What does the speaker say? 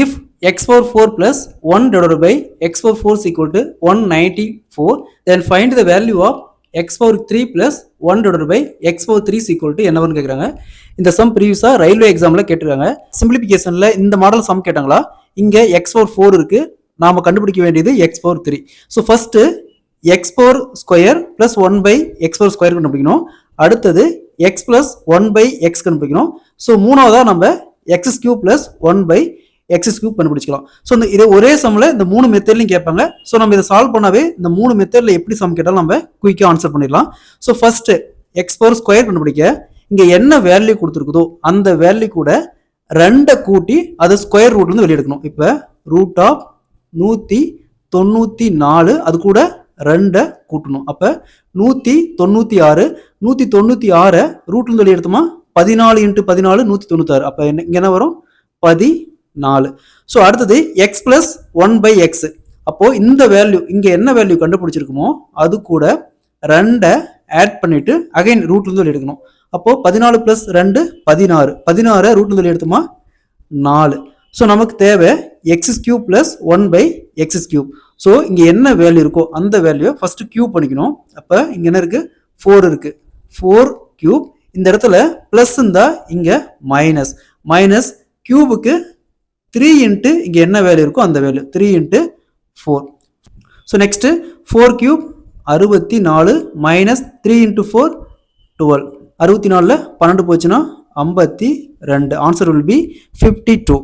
if x power 4 plus 1 divided by x power 4 is equal to 194, then find the value of x power 3 plus 1 divided by x power 3 is equal to என்னவன்னு கேக்குறாங்க. இந்த some ப்ரீவியஸா railway எக்ஸாம்ல கேட்டிருக்காங்க. சிம்பிளிஃபிகேஷன்ல இந்த model some கேட்டாங்களா? இங்க x power 4 இருக்கு, நாம கண்டுபிடிக்க வேண்டியது x power 3. So first x power square plus 1 by x power square கண்டுபிடிக்கணும். அடுத்தது x plus 1 by x கண்டுபிடிக்கணும். ஸோ மூணாவதா நம்ம x cube plus 1 by x cube கண்டுபிடிச்சிக்கலாம். ஸோ இது ஒரே சம்ல இந்த மூணு மெத்தட்லையும் கேட்பாங்க. ஸோ நம்ம இதை சால்வ் பண்ணாவே இந்த மூணு மெத்தட்ல எப்படி சம் கேட்டாலும் நம்ம குயிக்கா ஆன்சர் பண்ணிடலாம். So first x power square கண்டுபிடிக்க இங்க என்ன வேல்யூ கொடுத்துருக்குதோ அந்த வேல்யூ கூட 2 கூட்டி அதை ஸ்கொயர் ரூட்ல இருந்து வெளியே எடுக்கணும். இப்ப ரூட் ஆஃப் 194 அது கூட 2 கூட்டணும். அப்ப 196 196 ரூட்ல இருந்து வெளியே எடுத்தோமா 14 × 14 196. அப்ப இங்க என்ன வரும் 14. ஸோ அடுத்தது எக்ஸ் பிளஸ் 1 by x. அப்போ இந்த வேல்யூ இங்க என்ன வேல்யூ கண்டுபிடிச்சிருக்குமோ அது கூட 2 ஆட் பண்ணிட்டு அகைன் ரூட்ல இருந்து வெளியே எடுக்கணும். அப்போ 14 plus 2 16 16 ரூட்ல இருந்து வெளியே எடுத்தோமா 4. ஸோ நமக்கு தேவை X cube plus 1 by x cube. So இங்க என்ன வேல்யூ இருக்கோ அந்த வேல்யூ ஃபர்ஸ்ட் கியூப் பண்ணிக்கணும். அப்ப இங்க என்ன இருக்கு 4 இருக்கு, 4 கியூப். இந்த இடத்துல பிளஸ் இருந்தா இங்க மைனஸ், மைனஸ் கியூபுக்கு 3 இன்ட்டு இங்க என்ன வேல்யூ இருக்கோ அந்த value 3 × 4. So next 4 cube 64 minus 3 × 4 12. 64ல 12 போச்சுன்னா 52. Answer will be 52.